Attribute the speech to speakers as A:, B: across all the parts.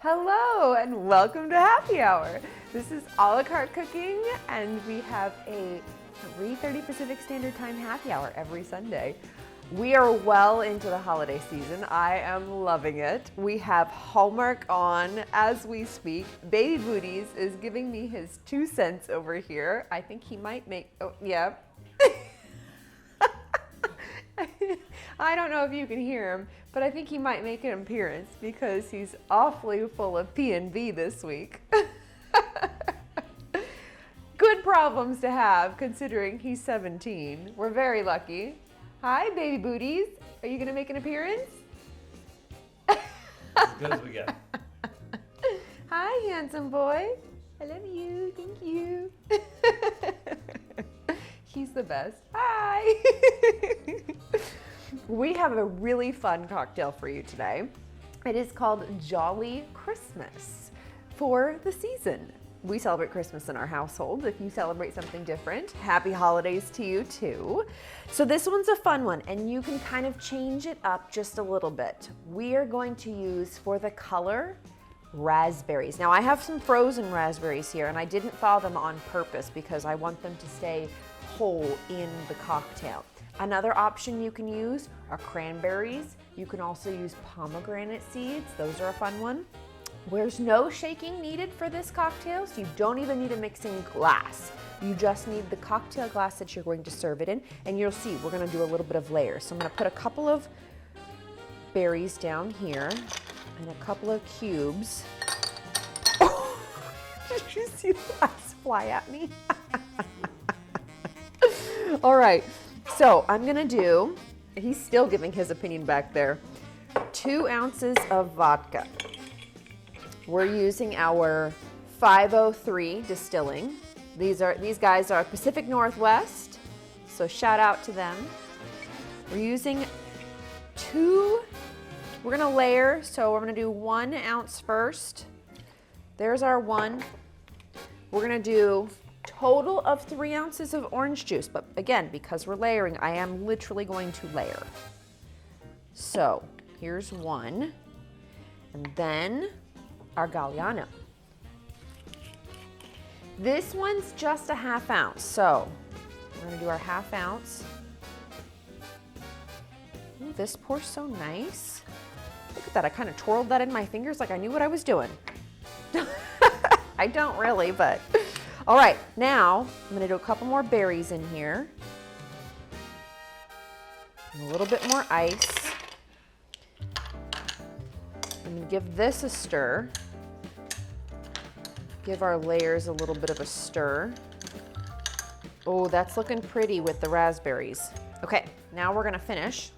A: Hello and welcome to Happy Hour. This is a la carte cooking and we have a 3:30 Pacific Standard Time happy hour every Sunday. We are well into the holiday season. I am loving it. We have Hallmark on as we speak. Baby Booties is giving me his 2 cents over here. I think he might make, oh yeah. I don't know if you can hear him, but I think he might make an appearance because he's awfully full of P&B this week. Good problems to have considering he's 17. We're very lucky. Hi, Baby Booties. Are you gonna make an appearance?
B: As good as we get.
A: Hi, handsome boy. I love you. Thank you. He's the best. Hi. We have a really fun cocktail for you today. It is called Jolly Christmas for the season. We celebrate Christmas in our household. If you celebrate something different, happy holidays to you too. So this one's a fun one and you can kind of change it up just a little bit. We are going to use for the color raspberries. Now I have some frozen raspberries here and I didn't thaw them on purpose because I want them to stay whole in the cocktail. Another option you can use are cranberries. You can also use pomegranate seeds. Those are a fun one. There's no shaking needed for this cocktail, so you don't even need a mixing glass. You just need the cocktail glass that you're going to serve it in, and you'll see we're gonna do a little bit of layers. So I'm gonna put a couple of berries down here and a couple of cubes. Oh, did you see the glass fly at me? All right. So I'm gonna do, he's still giving his opinion back there, 2 ounces of vodka. We're using our 503 distilling. These guys are Pacific Northwest, so shout out to them. We're using 2, we're gonna layer, so we're gonna do 1 ounce first. There's our 1. We're gonna do total of 3 ounces of orange juice, but again, because we're layering, I am literally going to layer. So here's 1, and then our Galliano. This one's just a 1/2 ounce, so we're gonna do our 1/2 ounce. Ooh, this pours so nice. Look at that, I kind of twirled that in my fingers like I knew what I was doing. I don't really, but. All right, now I'm gonna do a couple more berries in here. And a little bit more ice. And give this a stir. Give our layers a little bit of a stir. Oh, that's looking pretty with the raspberries. Okay, now we're gonna finish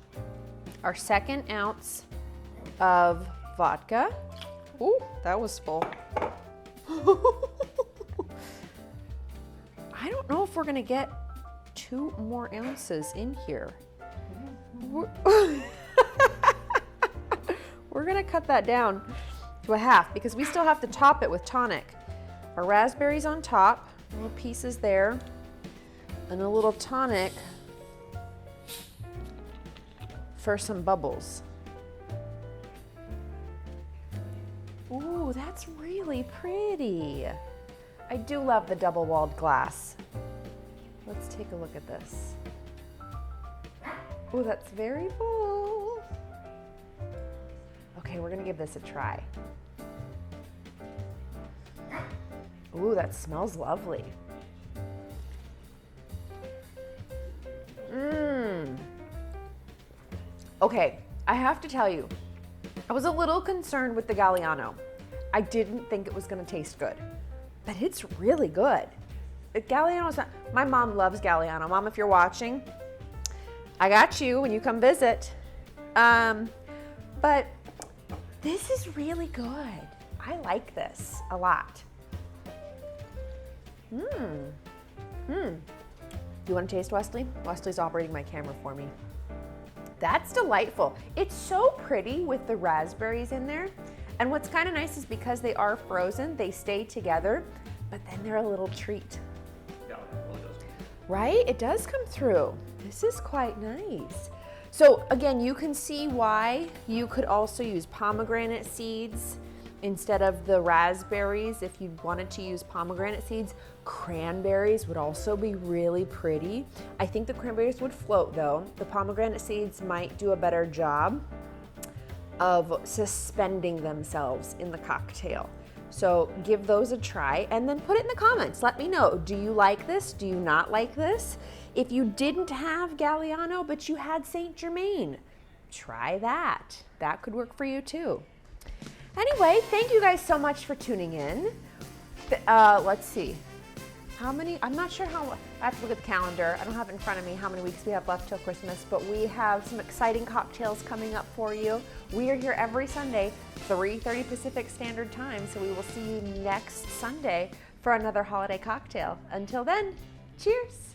A: our 2nd ounce of vodka. Ooh, that was full. I don't know if we're gonna get 2 more ounces in here. We're gonna cut that down to a 1/2 because we still have to top it with tonic. Our raspberries on top, little pieces there, and a little tonic for some bubbles. Ooh, that's really pretty. I do love the double-walled glass. Let's take a look at this. Oh, that's very full. Okay, we're gonna give this a try. Ooh, that smells lovely. Mmm. Okay, I have to tell you, I was a little concerned with the Galliano. I didn't think it was gonna taste good. But it's really good. Galliano's not, my mom loves Galliano. Mom, if you're watching, I got you when you come visit. But this is really good. I like this a lot. Do you want to taste, Wesley? Wesley's operating my camera for me. That's delightful. It's so pretty with the raspberries in there. And what's kind of nice is because they are frozen, they stay together, but then they're a little treat.
B: Yeah, it really does.
A: Right? It does come through. This is quite nice. So again, you can see why you could also use pomegranate seeds Instead of the raspberries, if you wanted to use pomegranate seeds, cranberries would also be really pretty. I think the cranberries would float though. The pomegranate seeds might do a better job of suspending themselves in the cocktail. So give those a try and then put it in the comments. Let me know, do you like this? Do you not like this? If you didn't have Galliano, but you had Saint Germain, try that. That could work for you too. Anyway, thank you guys so much for tuning in. Let's see. How many? I'm not sure how. I have to look at the calendar. I don't have it in front of me how many weeks we have left till Christmas, but we have some exciting cocktails coming up for you. We are here every Sunday, 3:30 Pacific Standard Time, so we will see you next Sunday for another holiday cocktail. Until then, cheers.